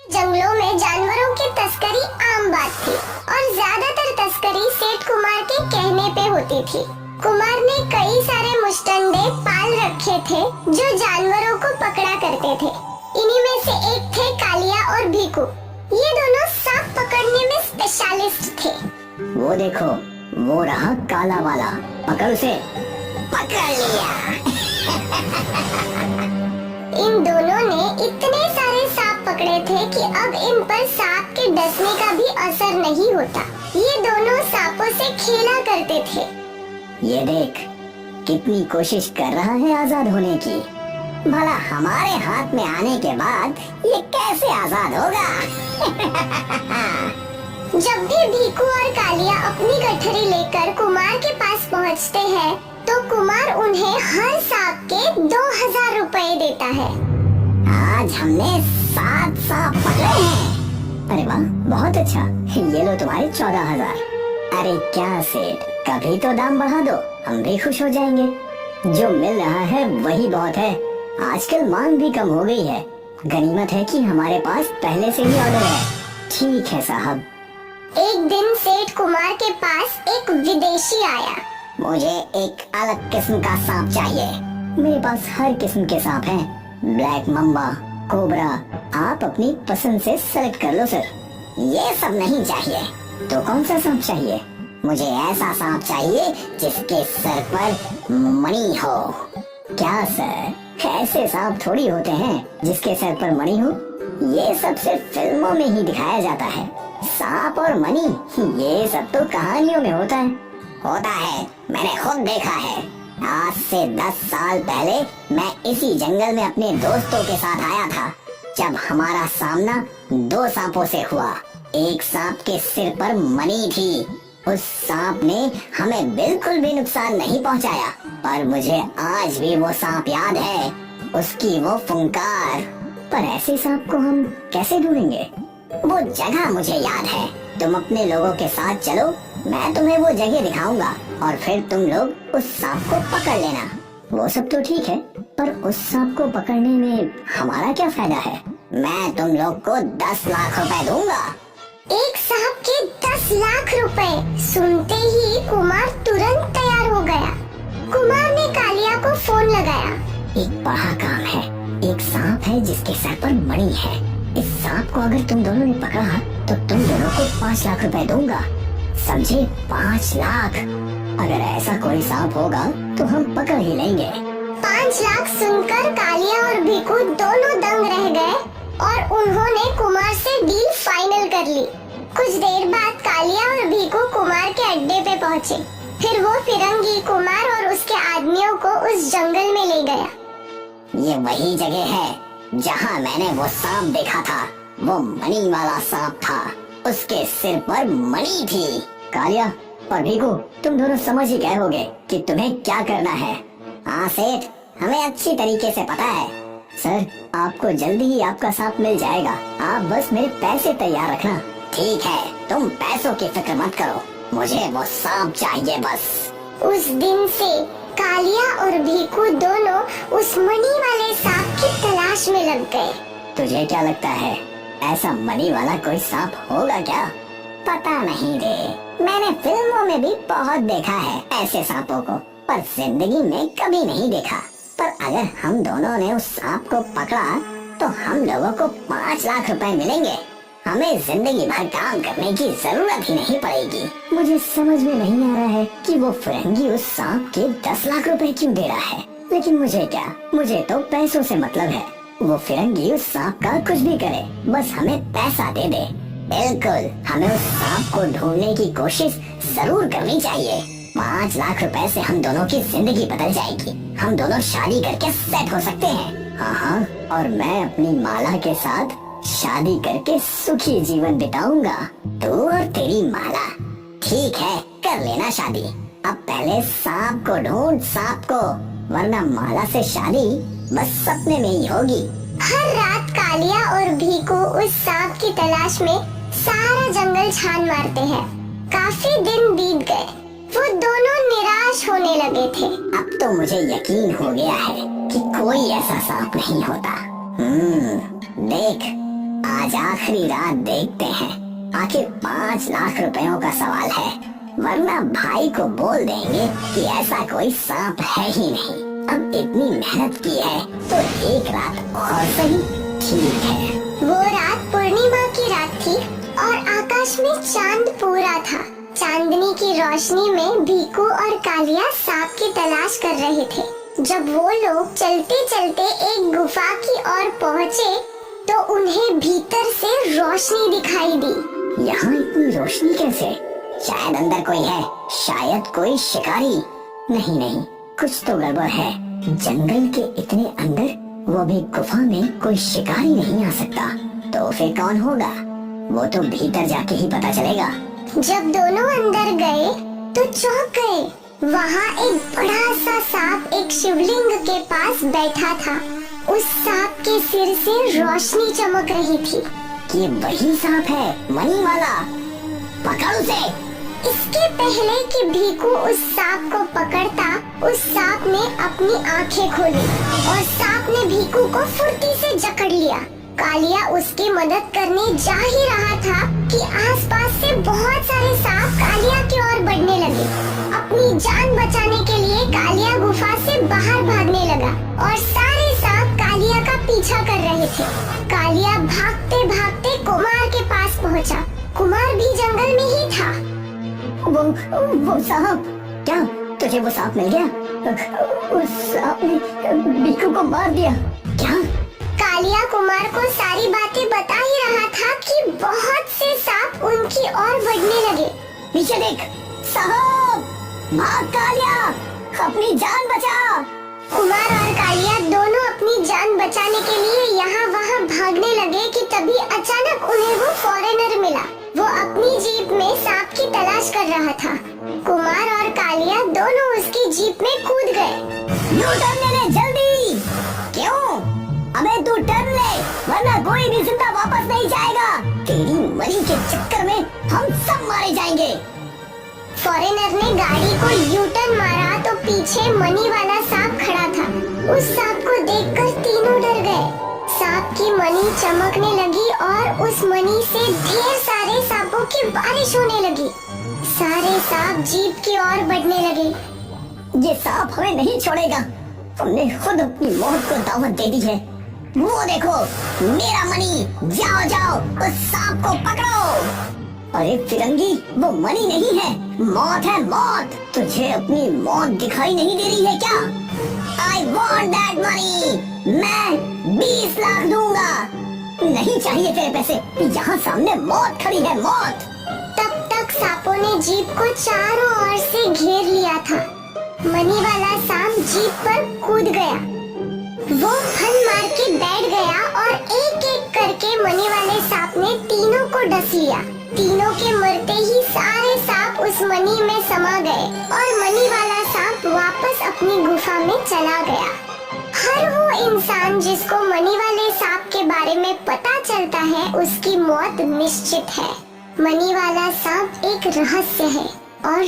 जंगलों में जानवरों की तस्करी आम बात थी और ज्यादातर तस्करी सेठ कुमार के कहने पे होती थी। कुमार ने कई सारे मुस्टंडे पाल रखे थे जो जानवरों को पकड़ा करते थे। इन्हीं में से एक थे कालिया और भीकू। ये दोनों सांप पकड़ने में स्पेशलिस्ट थे। वो देखो, वो रहा काला वाला, पकड़ उसे। पकड़ लिया। इन दोनों ने इतने सारे सांप पकड़े थे कि अब इन पर सांप के डसने का भी असर नहीं होता। ये दोनों सांपों से खेला करते थे। ये देख, कितनी कोशिश कर रहा है आजाद होने की। भला हमारे हाथ में आने के बाद ये कैसे आजाद होगा? जब भी भीकू और कालिया अपनी गठरी लेकर कुमार के पास पहुंचते हैं, तो कुमार उन्हें हर सांप के 2000 रुपए देता है। आज हमने 7 सांप पकड़े हैं। अरे वाह, बहुत अच्छा। ये लो तुम्हारे 14,000। अरे क्या सेठ, कभी तो दाम बढ़ा दो, हम भी खुश हो जाएंगे। जो मिल रहा है वही बहुत है। आजकल मांग भी कम हो गई है। गनीमत है कि हमारे पास पहले से ही ऑर्डर है। ठीक है साहब। एक दिन सेठ कुमार के पास एक विदेशी आया। मुझे एक अलग किस्म का सांप चाहिए। मेरे पास हर किस्म के सांप हैं। ब्लैक मम्बा, कोबरा, आप अपनी पसंद से सेलेक्ट कर लो सर। ये सब नहीं चाहिए। तो कौन सा सांप चाहिए? मुझे ऐसा सांप चाहिए जिसके सर पर मणि हो। क्या सर, ऐसे सांप थोड़ी होते हैं जिसके सर पर मणि हो। ये सब सिर्फ फिल्मों में ही दिखाया जाता है। सांप और मणि, ये सब तो कहानियों में होता है। होता है, मैंने खुद देखा है। आज से 10 साल पहले मैं इसी जंगल में अपने दोस्तों के साथ आया था, जब हमारा सामना 2 सांपों से हुआ। एक सांप के सिर पर मणि थी। उस सांप ने हमें बिल्कुल भी नुकसान नहीं पहुंचाया, पर मुझे आज भी वो सांप याद है, उसकी वो फुंकार। पर ऐसे सांप को हम कैसे ढूंढेंगे? वो जगह मुझे याद है। तुम अपने लोगों के साथ चलो, मैं तुम्हें वो जगह दिखाऊंगा और फिर तुम लोग उस सांप को पकड़ लेना। वो सब तो ठीक है, पर उस सांप को पकड़ने में हमारा क्या फायदा है? मैं तुम लोग को 10 लाख रुपए दूंगा। एक सांप के 10 लाख रुपए सुनते ही कुमार तुरंत तैयार हो गया। कुमार ने कालिया को फोन लगाया। एक बड़ा काम है। एक सांप है जिसके सर पर मणि है। इस सांप को अगर तुम दोनों ने पकड़ा तो तुम दोनों को 5 लाख रुपए दूंगा। समझे? 5 लाख। अगर ऐसा कोई सांप होगा तो हम पकड़ ही लेंगे। 5 लाख सुनकर कालिया और भीकू दोनों दंग रह गए और उन्होंने कुमार से डील फाइनल कर ली। कुछ देर बाद कालिया और भीकू कुमार के अड्डे पे पहुँचे। फिर वो फिरंगी कुमार और उसके आदमियों को उस जंगल में ले गया। ये वही जगह है जहाँ मैंने वो सांप देखा था। वो मणि वाला सांप था, उसके सिर पर मणि थी। कालिया और भीकू, तुम दोनों समझ ही गए होगे कि तुम्हें क्या करना है। हाँ सेठ, हमें अच्छी तरीके से पता है। सर, आपको जल्दी ही आपका सांप मिल जाएगा। आप बस मेरे पैसे तैयार रखना। ठीक है, तुम पैसों की फिक्र मत करो, मुझे वो सांप चाहिए बस। उस दिन से कालिया और भीकू दोनों उस मणि वाले सांप की तलाश में लग गए। तुझे क्या लगता है, ऐसा मणि वाला कोई सांप होगा क्या? पता नहीं रे, मैंने फिल्मों में भी बहुत देखा है ऐसे सांपों को, पर जिंदगी में कभी नहीं देखा। पर अगर हम दोनों ने उस सांप को पकड़ा तो हम लोगों को 5 लाख रुपए मिलेंगे। हमें जिंदगी भर काम करने की जरूरत ही नहीं पड़ेगी। मुझे समझ में नहीं आ रहा है कि वो फिरंगी उस सांप के 10 लाख रुपए क्यों दे रहा है, लेकिन मुझे क्या, मुझे तो पैसों से मतलब है। वो फिरंगी उस सांप का कुछ भी करे, बस हमें पैसा दे दे। बिल्कुल, हमें उस सांप को ढूंढने की कोशिश जरूर करनी चाहिए। 5 लाख रुपए से हम दोनों की जिंदगी बदल जाएगी। हम दोनों शादी करके सेट हो सकते हैं। हाँ, और मैं अपनी माला के साथ शादी करके सुखी जीवन बिताऊंगा। तू और तेरी माला। ठीक है, कर लेना शादी। अब पहले सांप को ढूंढ, सांप को, वरना माला से शादी बस सपने में ही होगी। हर रात कालिया और भीकू उस सांप की तलाश में सारा जंगल छान मारते हैं। काफी दिन बीत गए, वो दोनों निराश होने लगे थे। अब तो मुझे यकीन हो गया है कि कोई ऐसा सांप नहीं होता। देख, आज आखिरी रात देखते हैं। आखिर 5 लाख रुपयों का सवाल है, वरना भाई को बोल देंगे कि ऐसा कोई सांप है ही नहीं। अब इतनी मेहनत की है तो एक रात और सही, ठीक है। वो रात पूर्णिमा की रात थी और आकाश में चांद पूरा था। चांदनी की रोशनी में भीकू और कालिया सांप की तलाश कर रहे थे। जब वो लोग चलते चलते एक गुफा की ओर पहुँचे तो उन्हें भीतर से रोशनी दिखाई दी। यहाँ इतनी रोशनी कैसे? शायद अंदर कोई है, शायद कोई शिकारी। नहीं, कुछ तो गड़बड़ है। जंगल के इतने अंदर, वो भी गुफा में, कोई शिकारी नहीं आ सकता। तो फिर कौन होगा? वो तो भीतर जाके ही पता चलेगा। जब दोनों अंदर गए तो चौंक गए। वहाँ एक बड़ा सा सांप एक शिवलिंग के पास बैठा था। उस सांप के सिर से रोशनी चमक रही थी। ये वही सांप है, मनी वाला। पकड़ उसे। इसके पहले कि भीकू उस सांप को पकड़ता, उस सांप ने अपनी आंखें खोली और सांप ने भीकू को फुर्ती से जकड़ लिया। कालिया उसकी मदद करने जा ही रहा था कि आसपास से बहुत सारे सांप कालिया की ओर बढ़ने लगे। अपनी जान बचाने के लिए कालिया गुफा से बाहर भागने लगा और सारे सांप कालिया का पीछा कर रहे थे। कालिया भागते भागते कुमार के पास पहुंचा। कुमार भी जंगल में ही था। वो सांप, क्या तुझे वो सांप मिल गया? उस सांप ने भीकू को मार दिया क्या? कालिया कुमार को सारी बातें बता ही रहा था कि बहुत से सांप उनकी ओर बढ़ने लगे। पीछे देख, साहब, भाग कालिया, अपनी जान बचा। कुमार और कालिया दोनों अपनी जान बचाने के लिए यहाँ वहाँ भागने लगे कि तभी अचानक उन्हें वो फॉरेनर मिला। वो अपनी जीप में सांप की तलाश कर रहा था। कुमार और कालिया दोनों उसकी जीप में कूद गए। यू टर्न ले ले जल्दी। क्यों? अबे तू टर्न ले, वरना कोई भी जिंदा वापस नहीं जाएगा। तेरी मरी के चक्कर में हम सब मारे जाएंगे। फॉरेनर ने गाड़ी को यू टर्न मारा तो पीछे मनी वाला सांप खड़ा था। उस सांप को देखकर तीनों डर गए। सांप की मनी चमकने लगी और उस मनी से ढेर सारे सांपों की बारिश होने लगी। सारे सांप जीप की ओर बढ़ने लगे। ये सांप हमें नहीं छोड़ेगा। हमने खुद अपनी मौत को दावत दे दी है। वो देखो, मेरा मनी, जाओ जाओ उस सांप को पकड़ो। अरे फिरंगी, वो मनी नहीं है, मौत है, मौत। तुझे अपनी मौत दिखाई नहीं दे रही है क्या? I want that money। मैं 20 लाख दूंगा। नहीं चाहिए तेरे पैसे, यहाँ सामने मौत खड़ी है, मौत। तब तक सांपों ने जीप को चारों ओर से घेर लिया था। मनी वाला सांप जीप पर कूद गया। वो फन मार के बैठ गया और एक एक करके मनी वाले सांप ने तीनों को डस लिया। तीनों के मरते ही सारे सांप उस मनी में समा गए और मनी वाला सांप वापस अपनी गुफा में चला गया। हर वो इंसान जिसको मनी वाले सांप के बारे में पता चलता है, उसकी मौत निश्चित है। मनी वाला सांप एक रहस्य है और